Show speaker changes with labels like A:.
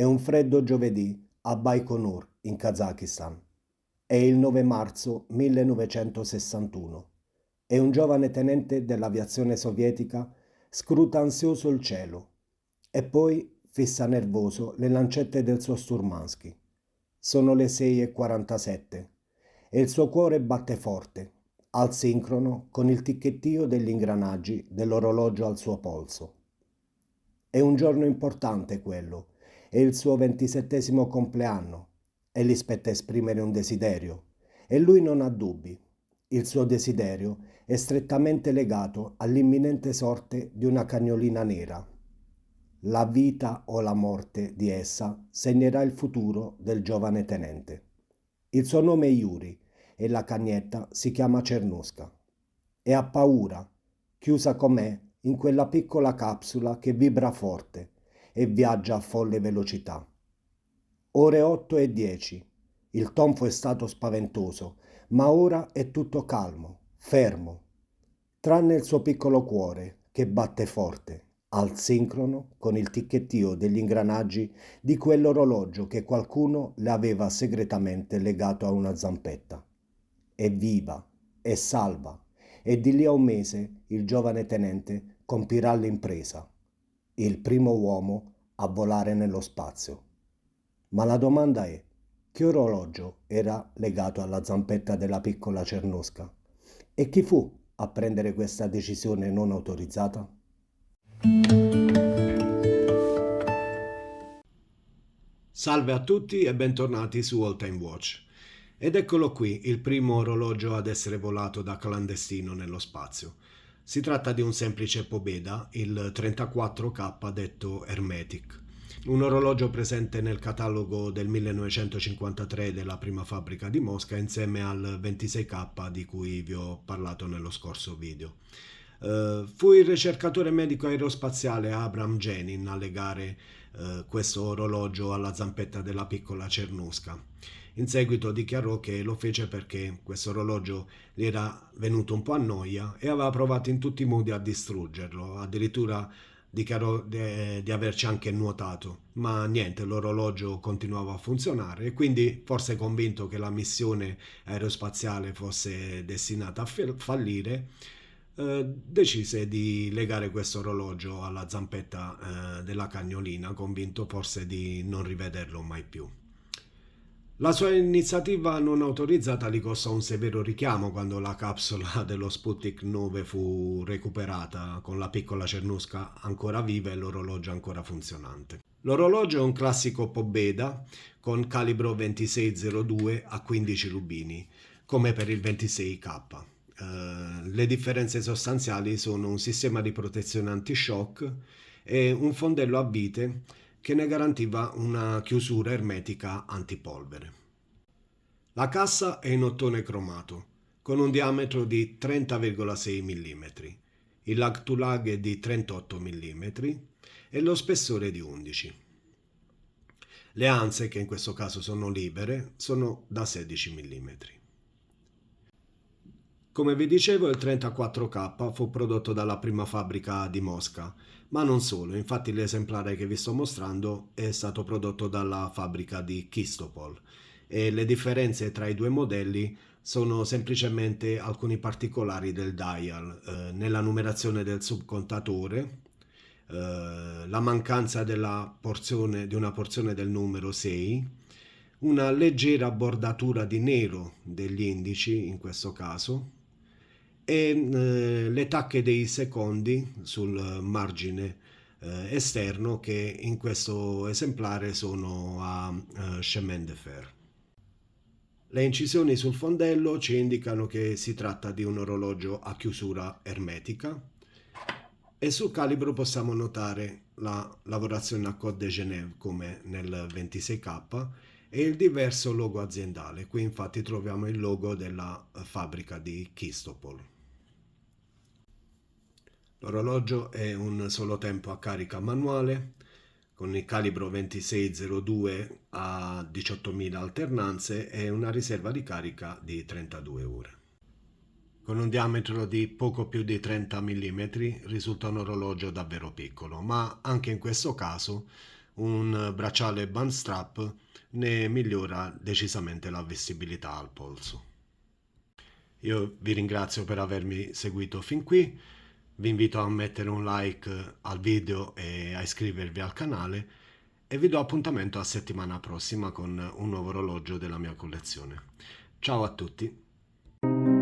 A: È un freddo giovedì a Baikonur, in Kazakistan. È il 9 marzo 1961 e un giovane tenente dell'aviazione sovietica scruta ansioso il cielo e poi fissa nervoso le lancette del suo Sturmansky. Sono le 6:47 e il suo cuore batte forte, al sincrono con il ticchettio degli ingranaggi dell'orologio al suo polso. È un giorno importante quello, è il suo 27° compleanno e gli spetta esprimere un desiderio e lui non ha dubbi. Il suo desiderio è strettamente legato all'imminente sorte di una cagnolina nera. La vita o la morte di essa segnerà il futuro del giovane tenente. Il suo nome è Yuri e la cagnetta si chiama Cernusca. E ha paura, chiusa com'è in quella piccola capsula che vibra forte e viaggia a folle velocità. Ore 8:10. Il tonfo è stato spaventoso, ma ora è tutto calmo, fermo, tranne il suo piccolo cuore che batte forte, al sincrono con il ticchettio degli ingranaggi di quell'orologio che qualcuno le aveva segretamente legato a una zampetta. È viva, è salva, e di lì a un mese il giovane tenente compirà l'impresa, il primo uomo a volare nello spazio. Ma la domanda è, che orologio era legato alla zampetta della piccola Cernusca? E chi fu a prendere questa decisione non autorizzata?
B: Salve a tutti e bentornati su All Time Watch. Ed eccolo qui, il primo orologio ad essere volato da clandestino nello spazio. Si tratta di un semplice Pobeda, il 34K detto Hermetic, un orologio presente nel catalogo del 1953 della prima fabbrica di Mosca insieme al 26K di cui vi ho parlato nello scorso video. Fu il ricercatore medico aerospaziale Abram Jenin a legare questo orologio alla zampetta della piccola Cernusca. In seguito dichiarò che lo fece perché questo orologio gli era venuto un po' a noia e aveva provato in tutti i modi a distruggerlo, addirittura dichiarò di averci anche nuotato, ma niente, l'orologio continuava a funzionare e quindi, forse convinto che la missione aerospaziale fosse destinata a fallire, decise di legare questo orologio alla zampetta della cagnolina, convinto forse di non rivederlo mai più. La sua iniziativa non autorizzata gli costò un severo richiamo quando la capsula dello Sputnik 9 fu recuperata con la piccola Cernusca ancora viva e l'orologio ancora funzionante. L'orologio è un classico Pobeda con calibro 2602 a 15 rubini, come per il 26K. Le differenze sostanziali sono un sistema di protezione anti-shock e un fondello a vite che ne garantiva una chiusura ermetica antipolvere. La cassa è in ottone cromato, con un diametro di 30,6 mm, il lag to lag è di 38 mm e lo spessore di 11. Le anse, che in questo caso sono libere, sono da 16 mm. Come vi dicevo, il 34K fu prodotto dalla prima fabbrica di Mosca, ma non solo, infatti l'esemplare che vi sto mostrando è stato prodotto dalla fabbrica di Chistopol e le differenze tra i due modelli sono semplicemente alcuni particolari del dial, nella numerazione del subcontatore, la mancanza di una porzione del numero 6, una leggera bordatura di nero degli indici in questo caso, e le tacche dei secondi sul margine esterno che in questo esemplare sono a chemin de fer. Le incisioni sul fondello ci indicano che si tratta di un orologio a chiusura ermetica e sul calibro possiamo notare la lavorazione a Côte de Genève come nel 26K e il diverso logo aziendale. Qui infatti troviamo il logo della fabbrica di Chistopol. L'orologio è un solo tempo a carica manuale con il calibro 2602 a 18.000 alternanze e una riserva di carica di 32 ore. Con un diametro di poco più di 30 mm risulta un orologio davvero piccolo, ma anche in questo caso un bracciale band strap ne migliora decisamente la vestibilità al polso. Io vi ringrazio per avermi seguito fin qui, vi invito a mettere un like al video e a iscrivervi al canale e vi do appuntamento a settimana prossima con un nuovo orologio della mia collezione. Ciao a tutti!